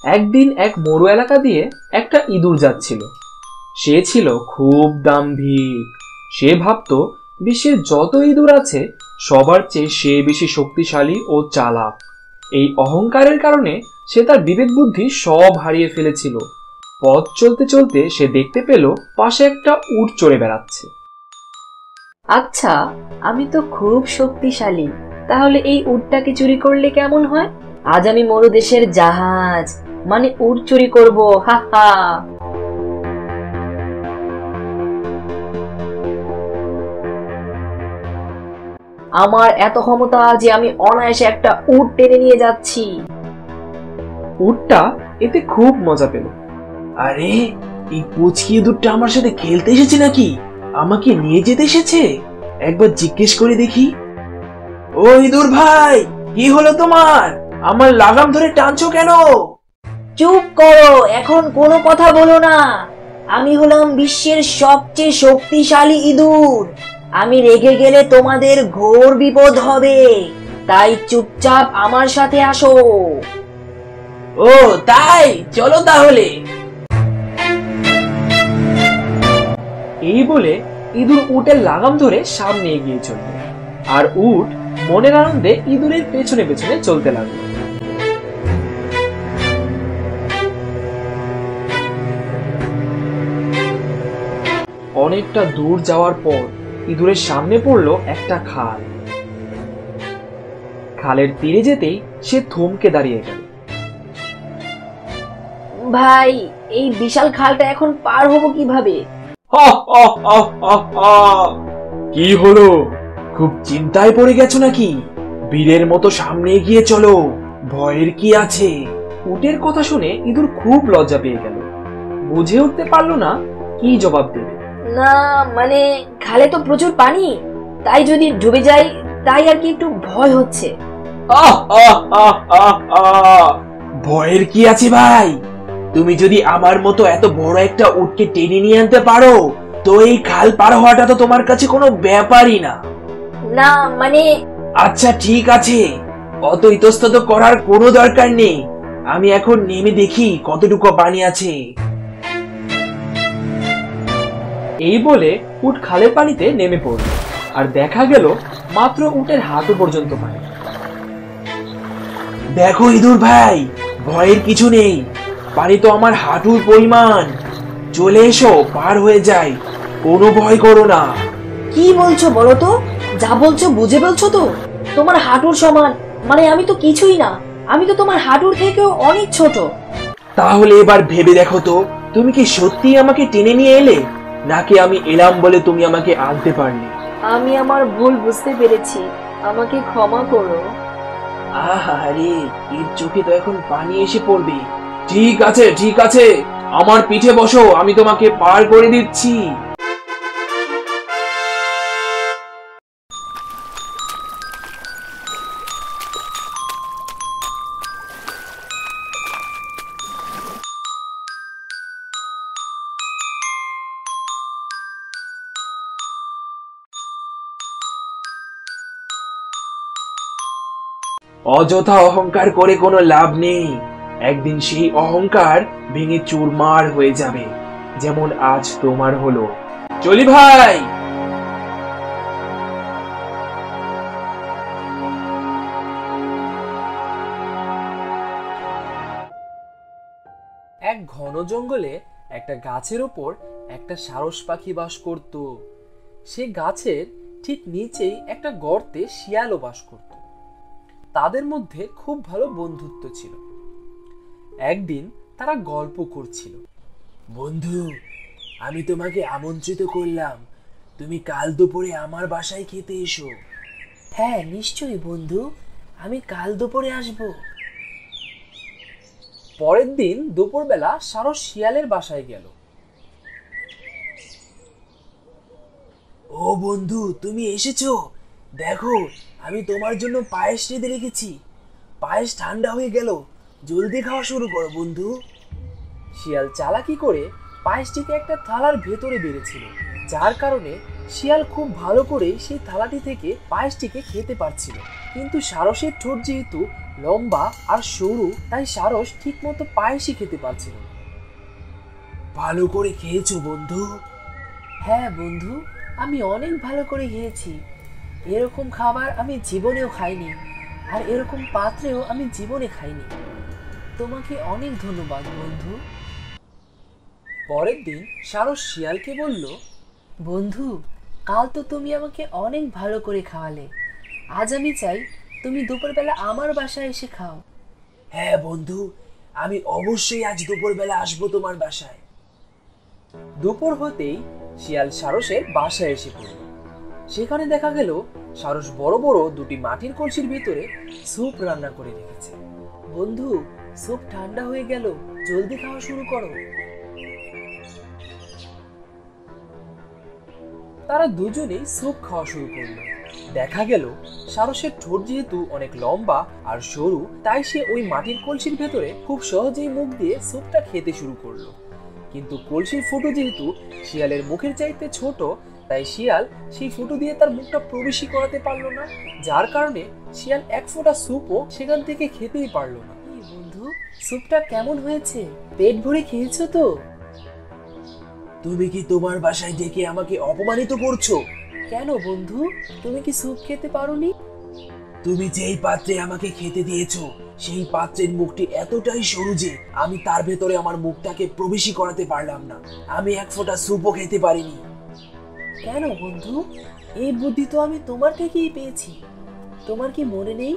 একদিন এক মরু এলাকা দিয়ে একটা ইঁদুর যাচ্ছিল। সে ছিল খুব দাম্ভিক। সে ভাবত বিশ্বের যত ইঁদুর আছে সবার চেয়ে সে বেশি শক্তিশালী ও চালাক। এই অহংকারের কারণে সে তার বিবেক বুদ্ধি সব হারিয়ে ফেলেছিল। পথ চলতে চলতে সে দেখতে পেল পাশে একটা উট চড়ে বেড়াচ্ছে। আচ্ছা, আমি তো খুব শক্তিশালী, তাহলে এই উটটাকে চুরি করলে কেমন হয়? আজ আমি মরুদেশের জাহাজ মানে উট চুরি করব, হা হা। আমার এত ক্ষমতা যে আমি অনায়াসে একটা উট টেনে নিয়ে যাচ্ছি। উটটা এতে খুব মজা পেল। আরে, এই পুচকি ইঁদুরটা আমার সাথে খেলতে এসেছে নাকি? আমাকে নিয়ে যেতে এসেছে? একবার জিজ্ঞেস করে দেখি। ও ইঁদুর ভাই, কি হলো তোমার? আমার লাগাম ধরে টানছো কেন? চুপ করো, এখন কোনো কথা বলো না। আমি হলাম বিশ্বের সবচেয়ে শক্তিশালী ইঁদুর। আমি রেগে গেলে তোমাদের ঘোর বিপদ হবে, তাই চুপচাপ আমার সাথে আসো। ও তাই, চলো তাহলে। এই বলে ইঁদুর উটের লাগাম ধরে সামনে এগিয়ে চলল, আর উট মনের আনন্দে ইঁদুরের পেছনে পেছনে চলতে লাগলো। অনেকটা দূর যাওয়ার পর ইঁদুরের সামনে পড়লো একটা খাল। খালের তীরে যেতেই সে থমকে দাঁড়িয়ে গেল। ভাই, এই বিশাল খালটা এখন পার হব কিভাবে? কি হলো, খুব চিন্তায় পড়ে গেছো নাকি? বীরের মতো সামনে এগিয়ে চলো, ভয়ের কি আছে? উটের কথা শুনে ইঁদুর খুব লজ্জা পেয়ে গেল। বুঝে উঠতে পারলো না কি জবাব দেবে। না মানে, খালে তো প্রচুর পানি, তাই যদি ডুবে যাই, তাই আর কি একটু ভয় হচ্ছে। ভয়ের কি আছে ভাই? তুমি যদি আমার মতো এত বড় একটা উটকে টেনে নিয়ে আনতে পারো, তো এই খাল পার হওয়াটা তো তোমার কাছে কোনো ব্যাপারই না। না মানে, আচ্ছা ঠিক আছে, অত ইতস্তত করার কোনো দরকার নেই। আমি এখন নেমে দেখি কতটুকু পানি আছে। এই বলে উট খালের পানিতে নেমে পড়ল, আর দেখা গেল মাত্র উটের হাঁটু পর্যন্ত পানি। দেখো ইঁদুর ভাই, ভয়ের কিছু নেই, পানি তো আমার হাঁটুর পরিমাণ। চলে এসো, পার হয়ে যাই, কোনো ভয় করো না। কি বলছো বলো তো? যা বলছো বুঝে বলছো তো? তোমার হাঁটুর সমান মানে আমি তো কিছুই না। আমি তো তোমার হাঁটুর থেকেও অনেক ছোট। তাহলে এবার ভেবে দেখো তো, তুমি কি সত্যি আমাকে টেনে নিয়ে এলে, নাকি আমি এলাম বলে তুমি আমাকে আনতে পারলে? আমি আমার ভুল বুঝতে পেরেছি, আমাকে ক্ষমা করো। আহারে, এর চোখে তো এখন পানি এসে পড়বে। ঠিক আছে ঠিক আছে, আমার পিঠে বসো, আমি তোমাকে পার করে দিচ্ছি। অযথা অহংকার করে কোনো লাভ নেই। একদিন সেই অহংকার ভেঙে চুরমার হয়ে যাবে, যেমন আজ তোমার হলো। চলি ভাই। এক ঘন জঙ্গলে একটা গাছের ওপর একটা সারস পাখি বাস করত। সে গাছের ঠিক নিচেই একটা গর্তে শিয়ালও বাস করত। তাদের মধ্যে খুব ভালো বন্ধুত্ব ছিল। একদিন তারা গল্প করছিল। বন্ধু, আমি তোমাকে আমন্ত্রিত করলাম, তুমি কাল দুপুরে আমার বাসায় খেতে এসো। হ্যাঁ নিশ্চয়ই বন্ধু, আমি কাল দুপুরে আসবো। পরের দিন দুপুরবেলা সারস শিয়ালের বাসায় গেল। ও বন্ধু, তুমি এসেছো? দেখো, আমি তোমার জন্য পায়েস রেঁধে রেখেছি। পায়েস ঠান্ডা হয়ে গেল, জলদি খাওয়া শুরু করো বন্ধু। শিয়াল চালাকি করে পায়েসটিকে একটা থালার ভেতরে বেড়েছিল, যার কারণে শিয়াল খুব ভালো করে সেই থালাটি থেকে পায়েসটিকে খেতে পারছিল। কিন্তু সারসের ঠোঁট যেহেতু লম্বা আর সরু, তাই সারস ঠিক মতো পায়েসই খেতে পারছিল না। ভালো করে খেয়েছো বন্ধু? হ্যাঁ বন্ধু, আমি অনেক ভালো করে খেয়েছি। এরকম খাবার আমি জীবনেও খাইনি, আর এরকম পাত্রেও আমি জীবনে খাইনি। তোমাকে অনেক ধন্যবাদ বন্ধু। পরের দিন সারস শিয়ালকে বলল, বন্ধু, কাল তো তুমি আমাকে অনেক ভালো করে খাওয়ালে। আজ আমি চাই তুমি দুপুরবেলা আমার বাসায় এসে খাও। হ্যাঁ বন্ধু, আমি অবশ্যই আজ দুপুরবেলা আসবো তোমার বাসায়। দুপুর হতেই শিয়াল সারসের বাসায় এসে পড়ল। সেখানে দেখা গেল সারস বড় বড় দুটি মাটির কলসির ভিতরে স্যুপ রান্না করে রেখেছে। বন্ধু, স্যুপ ঠান্ডা হয়ে গেল, জলদি খাওয়া শুরু করো। তারা দুজনেই স্যুপ খাওয়া শুরু করলো। দেখা গেল সারসের ঠোঁট যেহেতু অনেক লম্বা আর সরু, তাই সে ওই মাটির কলসির ভেতরে খুব সহজেই মুখ দিয়ে স্যুপটা খেতে শুরু করলো। কিন্তু কলসির ফুটো যেহেতু শিয়ালের মুখের চাইতে ছোট, তাই শিয়াল সেই ফুটো দিয়ে তার মুখটা প্রবেশই করাতে পারলো না, যার কারণে শিয়াল এক ফোঁটা স্যুপও সেখান থেকে খেতেই পারলো না। বন্ধু, স্যুপটা কেমন হয়েছে? পেট ভরে খেয়েছো তো? তুমি কি তোমার বাসায় ডেকে আমাকে অপমানিত করছো? কেন বন্ধু, তুমি কি স্যুপ খেতে পারোনি? তুমি যেই পাত্রে আমাকে খেতে দিয়েছো সেই পাত্রের মুখটি এতটাই সরু যে আমি তার ভেতরে আমার মুখটাকে প্রবেশই করাতে পারলাম না। আমি এক ফোঁটা স্যুপও খেতে পারিনি। কেন বন্ধু, এই বুদ্ধি তো আমি তোমার থেকেই পেয়েছি। তোমার কি মনে নেই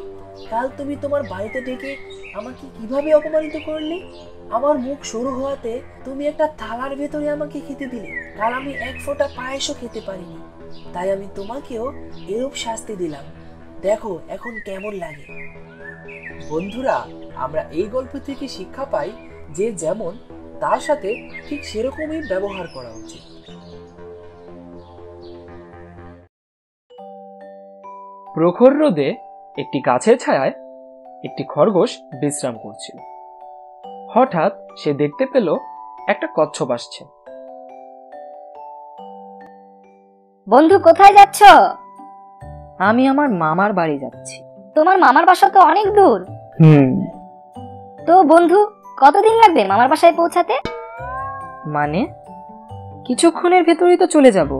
কাল তুমি তোমার বাড়িতে ডেকে আমাকে কিভাবে অপমানিত করলে? আমার মুখ সরু হওয়াতে তুমি একটা থালার ভেতরে আমাকে খেতে দিলে। কাল আমি এক ফোঁটা পায়েসও খেতে পারিনি, তাই আমি তোমাকেও এরূপ শাস্তি দিলাম। দেখো এখন কেমন লাগে। বন্ধুরা, আমরা এই গল্প থেকে শিক্ষা পাই যে যেমন তার সাথে ঠিক সেরকমই ব্যবহার করা উচিত। প্রখর রোদে একটি গাছের ছায়ায় একটি খরগোশ বিশ্রাম করছিল। হঠাৎ সে দেখতে পেল একটা কচ্ছপ আসছে। বন্ধু, কোথায় যাচ্ছ? আমি আমার মামার বাড়ি যাচ্ছি। তোমার মামার বাসা তো অনেক দূর। তো বন্ধু, কতদিন লাগবে মামার বাসায় পৌঁছাতে? মানে কিছুক্ষণের ভেতরেই তো চলে যাব।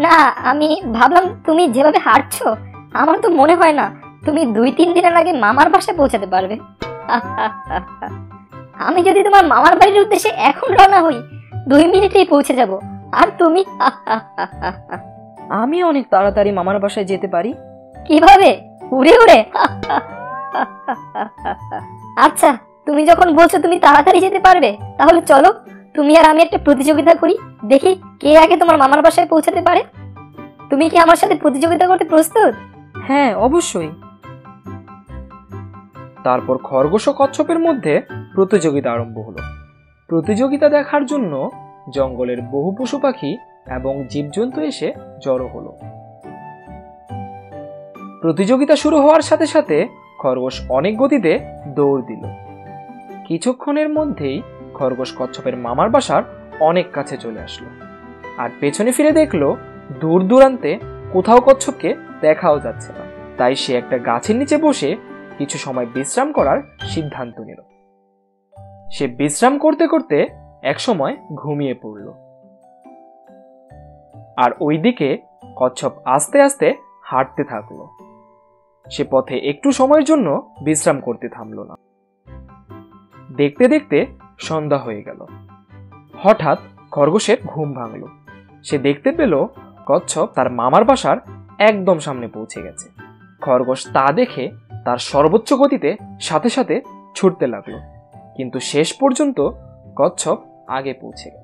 না, আমি ভাবলাম তুমি যেভাবে হাঁটছো আমার তো মনে হয় না তুমি 2-3 দিনের আগে মামার বাসায় পৌঁছাতে পারবে। আমি যদি তোমার মামার বাড়ির উদ্দেশ্যে এখন রওনা হই 2 মিনিটেই পৌঁছে যাব, আর তুমি? আমি অনেক তাড়াতাড়ি মামার বাসায় যেতে পারি। কিভাবে? উড়ে উড়ে? আচ্ছা, তুমি যখন বলছো তুমি তাড়াতাড়ি যেতে পারবে, তাহলে চলো তুমি আর আমি একটা প্রতিযোগিতা করি, দেখি কে আগে তোমার মামার বাসায় পৌঁছাতে পারে। তুমি কি আমার সাথে প্রতিযোগিতা করতে প্রস্তুত? হ্যাঁ, অবশ্যই। তারপর খরগোশ ও কচ্ছপের মধ্যে প্রতিযোগিতা আরম্ভ হলো। প্রতিযোগিতা দেখার জন্য জঙ্গলের বহু পশু পাখি এবং জীবজন্তু এসে জড়ো হলো। প্রতিযোগিতা শুরু হওয়ার সাথে সাথে খরগোশ অনেক গতিতে দৌড় দিল। কিছুক্ষণের মধ্যেই খরগোশ কচ্ছপের মামার বাসার অনেক কাছে চলে আসলো, আর পেছনে ফিরে দেখলো দূর দূরান্তে কোথাও কচ্ছপকে দেখাও যাচ্ছে না। তাই সে একটা গাছের নিচে বসে কিছু সময় বিশ্রাম করার সিদ্ধান্ত নিল। সে বিশ্রাম করতে করতে একসময় ঘুমিয়ে পড়ল, আর ওইদিকে কচ্ছপ আস্তে আস্তে হাঁটতে থাকলো। সে পথে একটু সময়ের জন্য বিশ্রাম করতে থামলো না। দেখতে দেখতে সন্ধ্যা হয়ে গেল। হঠাৎ খরগোশের ঘুম ভাঙল। সে দেখতে পেল কচ্ছপ তার মামার বাসার একদম সামনে পৌঁছে গেছে। খরগোশ তা দেখে তার সর্বোচ্চ গতিতে সাথে সাথে ছুটতে লাগলো, কিন্তু শেষ পর্যন্ত কচ্ছপ আগে পৌঁছে গেল।